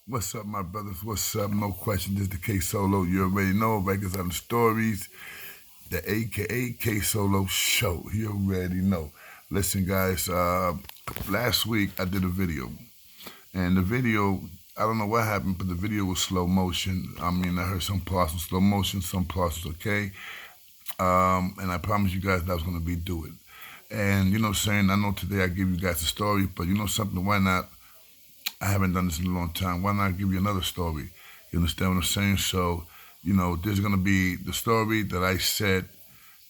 What's up, my brothers? What's up? No question. This is the K Solo. You already know. Rikers on the stories. The AKA K Solo show. You already know. Listen, guys. Last week I did a video, and the video, I don't know what happened, but the video was slow motion. I mean, I heard some parts was slow motion, some parts was okay. And I promised you guys that I was gonna be doing. And you know, what I'm saying, I know today I give you guys a story, but you know something? Why not? I haven't done this in a long time. Why not give you another story? You understand what I'm saying? So, you know, there's gonna be the story that I said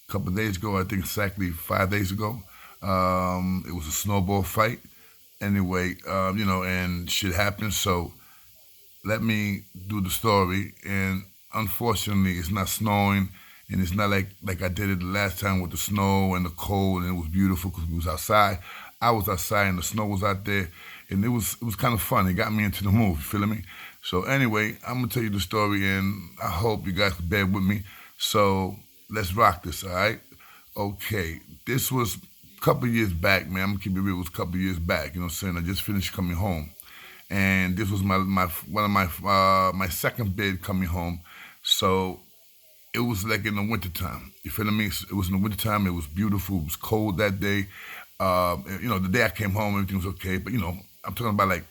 a couple of days ago. I think exactly 5 days ago. It was a snowball fight. Anyway, and shit happened. So let me do the story. And unfortunately, it's not snowing, and it's not like I did it the last time with the snow and the cold, and it was beautiful because we was outside. I was outside, and the snow was out there, and it was kind of fun. It got me into the mood. You feeling me? So anyway, I'm gonna tell you the story, and I hope you guys can bear with me. So let's rock this, all right? Okay, this was a couple years back, man. I'm gonna keep it real. It was a couple years back. You know what I'm saying? I just finished coming home, and this was my one of my second bid coming home. So it was like in the wintertime. You feel me? It was in the wintertime. It was beautiful. It was cold that day. The day I came home, everything was okay. But I'm talking about like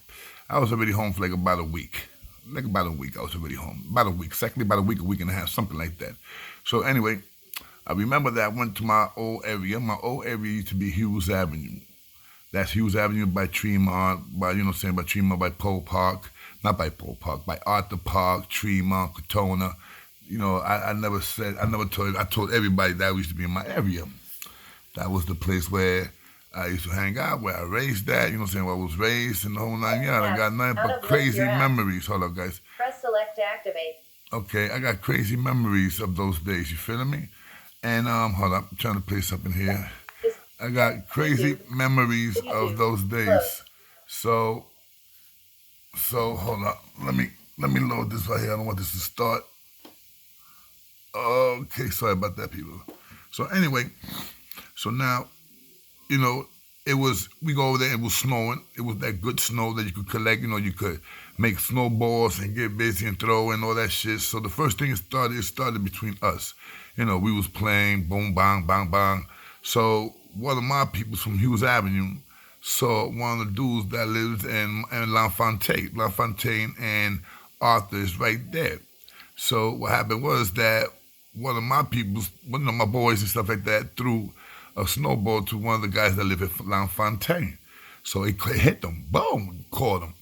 I was already home for like about a week. Like about a week, I was already home. About a week, exactly about a week and a half, something like that. So anyway, I remember that I went to my old area. My old area used to be Hughes Avenue. That's Hughes Avenue by Tremont, by by Tremont, by Pole Park, not by Pole Park, by Arthur Park, Tremont, Katona. I never said, I told everybody that used to be in my area. That was the place where I used to hang out, where I raised that, where I was raised and the whole nine yards. I got nothing but crazy memories. Hold up, guys. Press select to activate. Okay, I got crazy memories of those days, you feeling me? And hold up, I'm trying to play something here. I got crazy memories of those days. So hold up. Let me load this right here. I don't want this to start. Okay, sorry about that, people. So anyway, so now, we go over there, it was snowing. It was that good snow that you could collect, you could make snowballs and get busy and throw and all that shit. So the first thing it started between us. We was playing boom, bang, bang, bang. So one of my people from Hughes Avenue saw one of the dudes that lives in L'Enfantin. L'Enfantin and Arthur is right there. So what happened was that one of my people, one of my boys and stuff like that, threw a snowball to one of the guys that live at L'Enfantin. So he hit them, boom, caught him.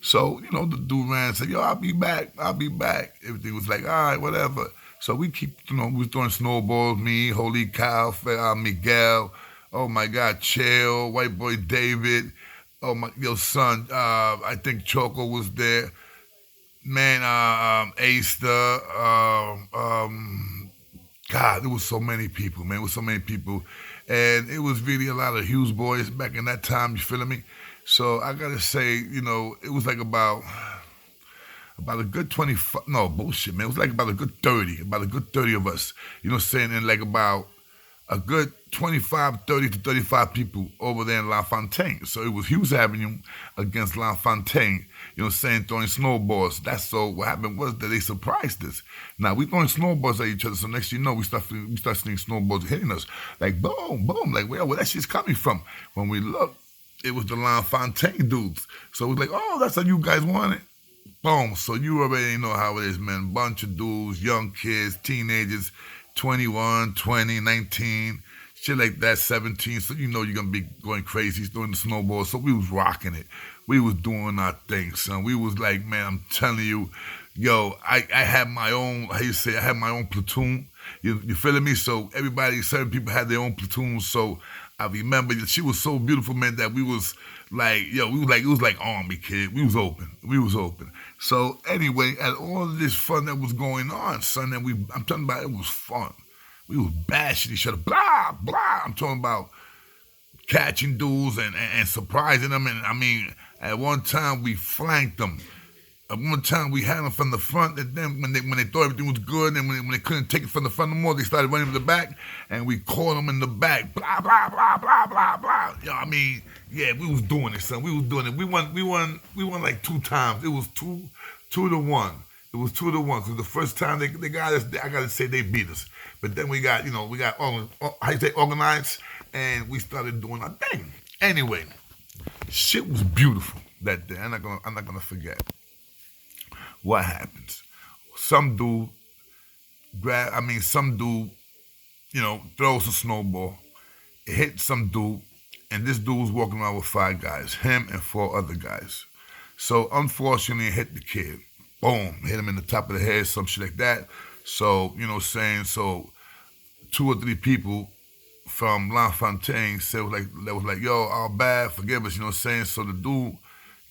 So, the dude ran and said, yo, I'll be back. Everything was like, all right, whatever. So we keep, we was throwing snowballs, me, Holy Cow, Miguel, oh my God, Chael, White Boy David, oh my, your son, I think Choco was there. Man, Aster, God, there was so many people, man. It was so many people. And it was really a lot of Hughes boys back in that time, you feeling me? So I gotta say, it was like about a good 25, no, bullshit, man. It was like about a good 30 of us. You know what I'm saying? And like about a good 25, 30 to 35 people over there in L'Enfantin. So it was Hughes Avenue against L'Enfantin, throwing snowballs. That's so what happened was that they surprised us. Now we throwing snowballs at each other, so next thing you know, we start seeing snowballs hitting us. Like boom, boom, like where that shit's coming from? When we looked, it was the L'Enfantin dudes. So it was like, oh, that's how you guys want it. Boom. So you already know how it is, man. Bunch of dudes, young kids, teenagers, 21, 20, 19, shit like that, 17. So you know you're going to be going crazy, throwing the snowball. So we was rocking it. We was doing our thing, son. We was like, man, I'm telling you, yo, I had my own, how you say, I had my own platoon. You feeling me? So certain people had their own platoons. So I remember she was so beautiful, man, that we was like, yo, it was like army, kid. We was open. So anyway, at all of this fun that was going on, son, I'm talking about it was fun. We was bashing each other, blah, blah. I'm talking about catching dudes and surprising them. And I mean, at one time we flanked them. One time we had them from the front, and then when they thought everything was good, and when they couldn't take it from the front no more, they started running to the back, and we caught them in the back. Blah blah blah blah blah blah. You know, I mean, yeah, we was doing it, son. We was doing it. We won like 2 times. It was 2-1. It was 2-1. Because the first time they got us, I gotta say they beat us. But then we got organized, and we started doing our thing. Anyway, shit was beautiful that day. I'm not gonna forget. What happens? Some dude throws a snowball. It hit some dude, and this dude was walking around with 5 guys, him and 4 other guys. So unfortunately, it hit the kid. Boom, hit him in the top of the head, some shit like that. So, you know what I'm saying? So 2 or 3 people from Confrontation said, like, yo, our bad, forgive us, you know what I'm saying? So the dude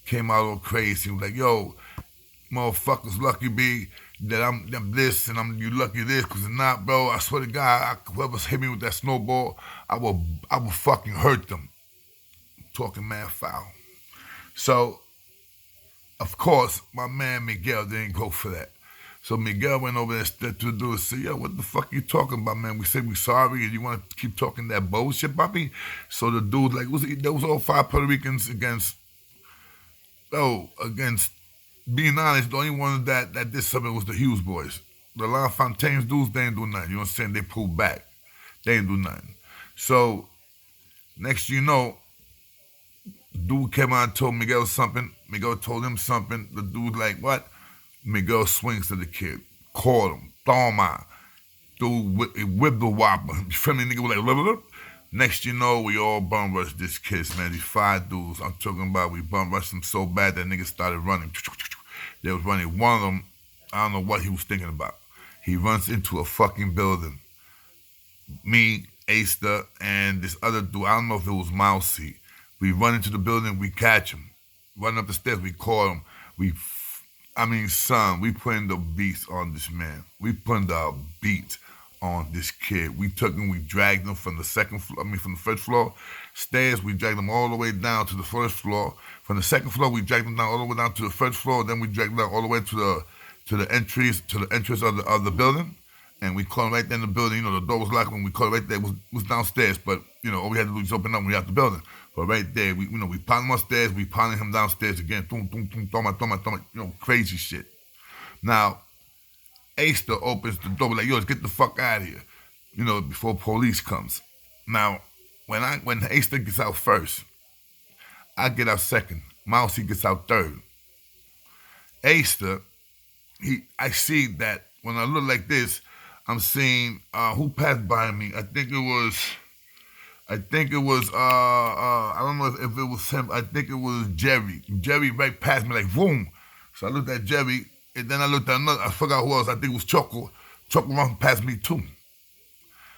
came out all crazy. He was like, yo, motherfuckers lucky be that I'm this and you lucky this, because if not, bro, I swear to God, whoever hit me with that snowball, I will fucking hurt them. Talking mad foul. So, of course, my man Miguel didn't go for that. So Miguel went over there to the dude and said, yo, what the fuck you talking about, man? We said we sorry and you want to keep talking that bullshit about me? So the dude, there was all 5 Puerto Ricans against being honest, the only one that did something was the Hughes boys. The LaFontaine dudes, they ain't do nothing. You know what I'm saying? They pulled back. They ain't do nothing. So, next you know, dude came out and told Miguel something. Miguel told him something. The dude like, what? Miguel swings to the kid. Caught him. Toma. Dude whipped the whopper. You feel me? Nigga was like, blah. Next you know, we all bum rushed this kid, man. These 5 dudes, I'm talking about, we bum rushed them so bad that niggas started running. They was running. One of them, I don't know what he was thinking about. He runs into a fucking building. Me, Aster, and this other dude, I don't know if it was Mousy. We run into the building, we catch him. Run up the stairs, we call him. Son, we putting the beats on this man. We putting the beat on this kid. We took him, we dragged him from the from the first floor stairs, we dragged him all the way down to the first floor. From the second floor, we dragged him down all the way down to the first floor, then we dragged him down all the way to the entrance of the building, and we caught him right there in the building. You know, the door was locked when we caught him right there. It was downstairs, but, you know, all we had to do was open up when we got the building. But right there, we pounded him upstairs, we pounded him downstairs again, boom, boom, boom, toma, crazy shit. Now, Aster opens the door, like, yo, let's get the fuck out of here, you know, before police comes. Now, when Aster gets out first, I get out second. Mousy gets out third. Aster, I see that when I look like this, I'm seeing who passed by me. I think it was. I don't know if it was him. I think it was Jerry. Jerry right past me, like boom. So I looked at Jerry, and then I looked at another. I forgot who else. I think it was Choco. Choco run past me too.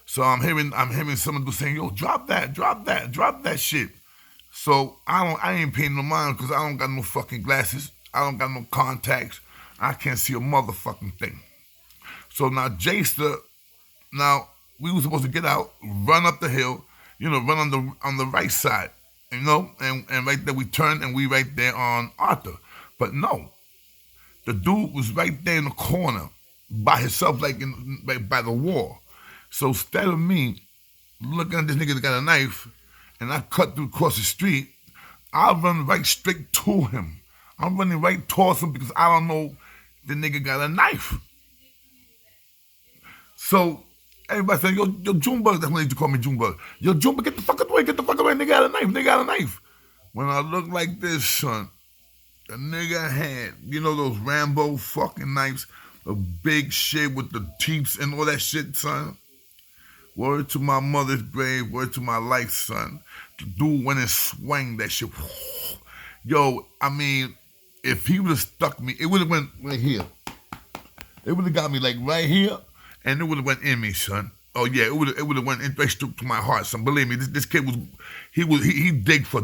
So I'm hearing someone saying, "Yo, drop that shit." So I ain't paying no mind because I don't got no fucking glasses. I don't got no contacts. I can't see a motherfucking thing. So now Jaster, we were supposed to get out, run up the hill, you know, run on the right side, you know, and right there we turned and we right there on Arthur. But no, the dude was right there in the corner by himself, right by the wall. So instead of me looking at this nigga that got a knife and I cut through across the street, I run right straight to him. I'm running right towards him because I don't know the nigga got a knife. So everybody saying, yo, Junebug, that's when they used to call me Junebug. Yo, Junebug, get the fuck away, nigga got a knife. When I look like this, son, the nigga had, you know those Rambo fucking knives, the big shit with the teeth and all that shit, son? Word to my mother's grave, word to my life, son. The dude went and swung that shit. Yo, I mean, if he would have stuck me, it would have went right here. It would have got me like right here, and it would have went in me, son. Oh yeah, it would have went in straight to my heart, son. Believe me, this kid he digged for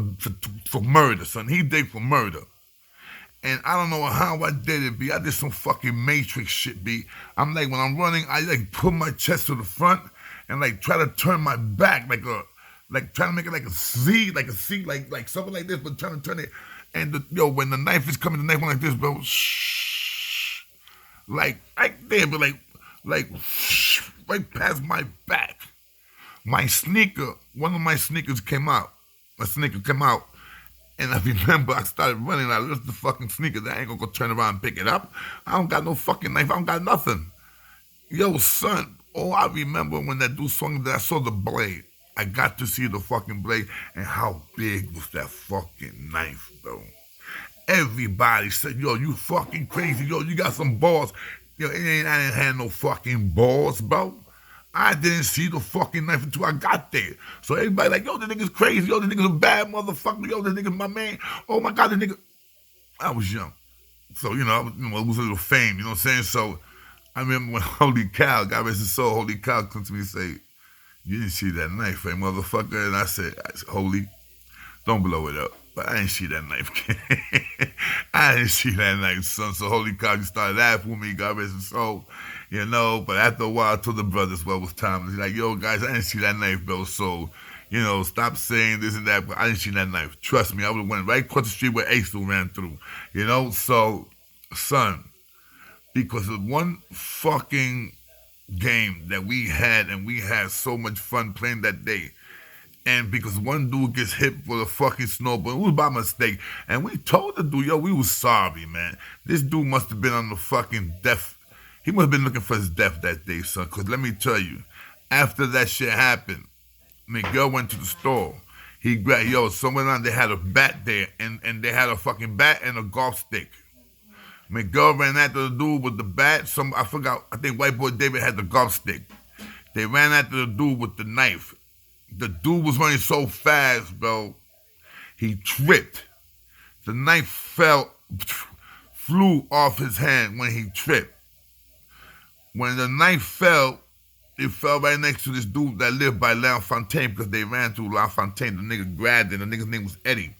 murder, son. He digged for murder. And I don't know how I did it, B. I did some fucking Matrix shit, B. I'm like, when I'm running, I like put my chest to the front and like try to turn my back like trying to make it like a C, like something like this, but trying to turn it. And when the knife is coming, the knife went like this, bro. Shh. right there, but like right past my back. My sneaker, one of my sneakers came out. My sneaker came out. And I remember I started running. I lifted the fucking sneaker. I ain't gonna go turn around and pick it up. I don't got no fucking knife. I don't got nothing. Yo, son, I remember when that dude swung that I saw the blade. I got to see the fucking blade and how big was that fucking knife, bro. Everybody said, yo, you fucking crazy. Yo, you got some balls. Yo, I didn't have no fucking balls, bro. I didn't see the fucking knife until I got there. So everybody like, yo, the nigga's crazy. Yo, the nigga's a bad motherfucker. Yo, the nigga's my man. Oh, my God, the nigga. I was young. So, it was a little fame, you know what I'm saying? So I remember when Holy Cow, God rest his soul, Holy Cow comes to me and say, you didn't see that knife, eh, motherfucker? And I said, Holy, don't blow it up. But I didn't see that knife. I didn't see that knife, son. So Holy Cow, you started laughing with me, God rest his soul. But after a while, I told the brothers, well, it was time. He's like, yo, guys, I didn't see that knife, bro. So, stop saying this and that, but I didn't see that knife. Trust me, I would have went right across the street where Ace ran through. So, son, because of one fucking game that we had, and we had so much fun playing that day, and because one dude gets hit with a fucking snowball, it was by mistake, and we told the dude, yo, we was sorry, man. This dude must have been on the fucking death. He must have been looking for his death that day, son, because let me tell you, after that shit happened, Miguel went to the store. He grabbed, somewhere around they had a bat there, and they had a fucking bat and a golf stick. Miguel ran after the dude with the bat. I think White Boy David had the golf stick. They ran after the dude with the knife. The dude was running so fast, bro. He tripped. The knife flew off his hand when he tripped. When the knife fell, it fell right next to this dude that lived by L'Enfontaine, because they ran through L'Enfontaine. The nigga grabbed it. The nigga's name was Eddie.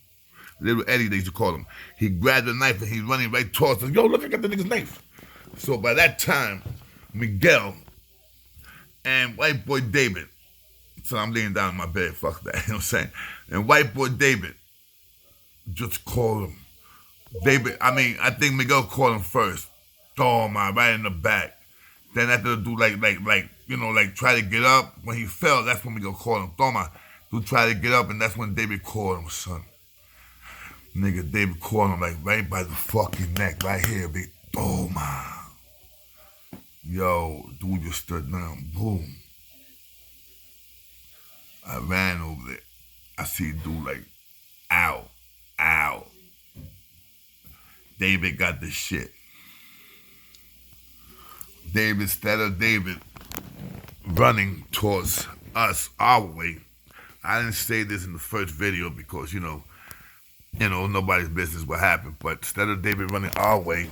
Little Eddie, they used to call him. He grabbed the knife and he's running right towards us. Yo, look, I got the nigga's knife. So by that time, Miguel and White Boy David, so I'm laying down in my bed, fuck that, you know what I'm saying? And White Boy David just called him. I think Miguel called him first. Right in the back. Then after the dude, try to get up. When he fell, that's when Miguel called him. Dude tried to get up, and that's when David called him, son. Nigga, David called him right by the fucking neck, right here, big Toma. Yo, dude just stood down, boom. I ran over there. I see dude like, ow. David got the shit. Instead of David running towards us, our way, I didn't say this in the first video because, nobody's business what happened. But instead of David running our way,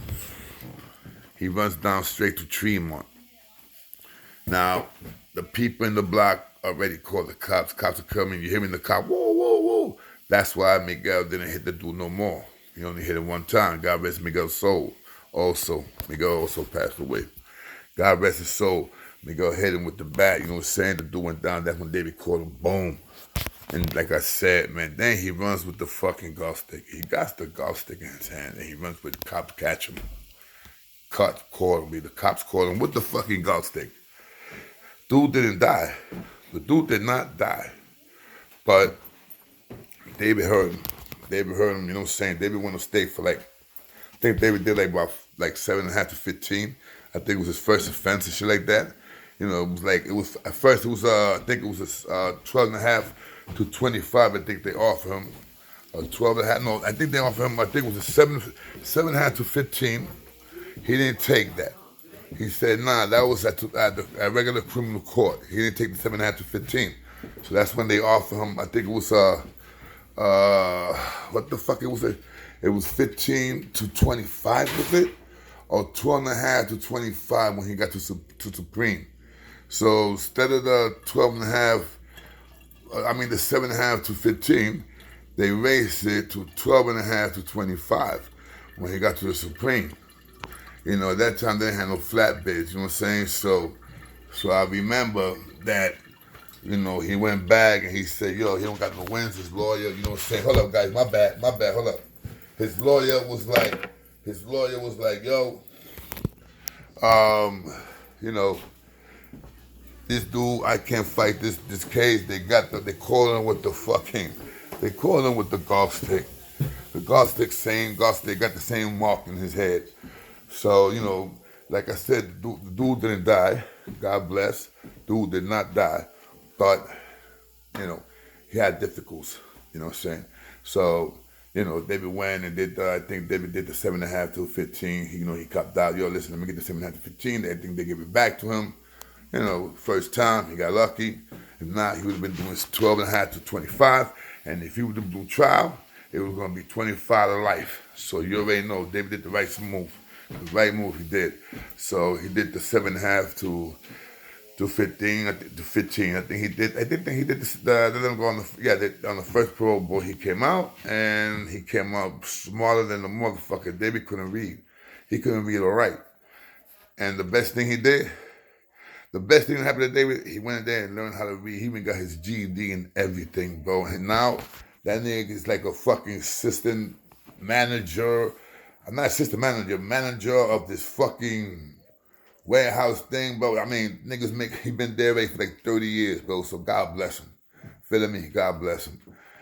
he runs down straight to Tremont. Now, the people in the block already called the cops. Cops are coming. You're hearing the cop, whoa, whoa, whoa. That's why Miguel didn't hit the dude no more. He only hit him one time. God rest Miguel's soul. Miguel also passed away. God rest his soul. Miguel hit him with the bat. You know what I'm saying? The dude went down. That's when David called him. Boom. And like I said, man, then he runs with the fucking golf stick. He got the golf stick in his hand, and he runs with the cops catch him. The cops caught him with the fucking golf stick. Dude didn't die. The dude did not die. But David hurt him. You know what I'm saying? David went to state for I think David did about 7.5 to 15. I think it was his first offense and shit like that. At first it was I think it was 12.5 to 25. I think they offered him 12.5. No, I think they offered him. I think it was a 7.5 to 15. He didn't take that. He said, nah, that was at regular criminal court. He didn't take the 7.5 to 15. So that's when they offered him. I think it was what the fuck it was? It was 15 to 25 was it? Or 12.5 to 25 when he got to Supreme. So instead of the 12.5, the 7.5 to 15, they raised it to 12.5 to 25 when he got to the Supreme. At that time they didn't have no flatbeds, you know what I'm saying? So I remember that, he went back and he said, yo, he don't got no wins, his lawyer, you know what I'm saying? Hold up, guys, my bad, hold up. His lawyer was like, yo, You know, this dude, I can't fight this case. They call him with the fucking, they call him with the golf stick. The golf stick, same golf stick, got the same mark in his head. So, you know, like I said, the dude didn't die. God bless. Dude did not die. But, you know, he had difficulties, you know what I'm saying? So, you know, David went and did, I think David did the 7.5 to 15. He, you know, he copped out, yo, listen, let me get the 7.5 to 15. I think they gave it back to him. You know, first time, he got lucky. If not, he would have been doing 12.5 to 25. And if he would have done trial, it was going to be 25 to life. So you already know, David did the right move. The right move he did. So he did the 7.5 to 15. I think to 15. I think he did. I did think he did this. Let him go on on the first Pro Bowl he came out, and he came out smarter than the motherfucker. David couldn't read. He couldn't read or write. And the best thing he did. The best thing that happened to David, he went in there and learned how to read. He even got his GED and everything, bro. And now, that nigga is like a fucking assistant manager. I'm not assistant manager of this fucking warehouse thing, bro. I mean, he been there for like 30 years, bro. So God bless him. Feeling me? God bless him.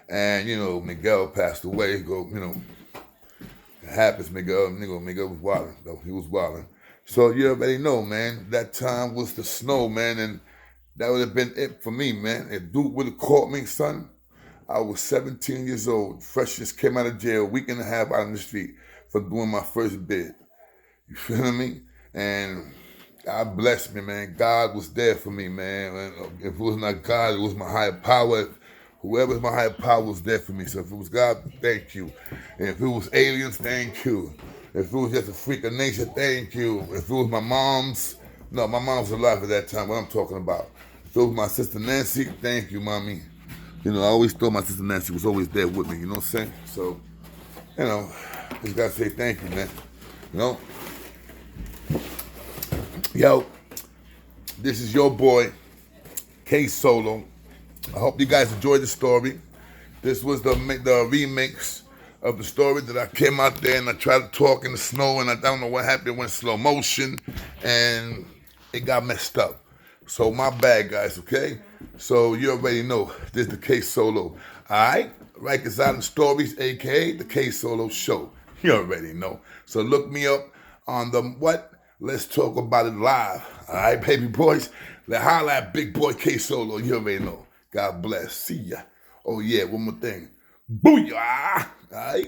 And, you know, Miguel passed away. You know, it happens, Miguel. Miguel was wilding, though. He was wilding. So you already know, man, that time was the snow, man, and that would have been it for me, man. If Duke would have caught me, son, I was 17 years old, fresh just came out of jail, a week and a half out on the street for doing my first bid. You feel me? And God bless me, man. God was there for me, man. If it was not God, it was my higher power. Whoever's my higher power was there for me. So if it was God, thank you. And if it was aliens, thank you. If it was just a freak of nature, thank you. If it was my mom's was alive at that time, what I'm talking about. If it was my sister Nancy, thank you, mommy. You know, I always thought my sister Nancy was always there with me, you know what I'm saying? So, you know, just gotta say thank you, man. You know? Yo, this is your boy, K Solo. I hope you guys enjoyed the story. This was the remix of the story that I came out there and I tried to talk in the snow and I don't know what happened. It went slow motion and it got messed up. So my bad, guys, okay? So you already know, this is the K Solo. Alright? Rikers Island Stories, aka the K Solo Show. You already know. So look me up on the what? Let's talk about it live. Alright, baby boys? Let's holla at big boy K Solo. You already know. God bless. See ya. Oh yeah, one more thing. Booyah! All right?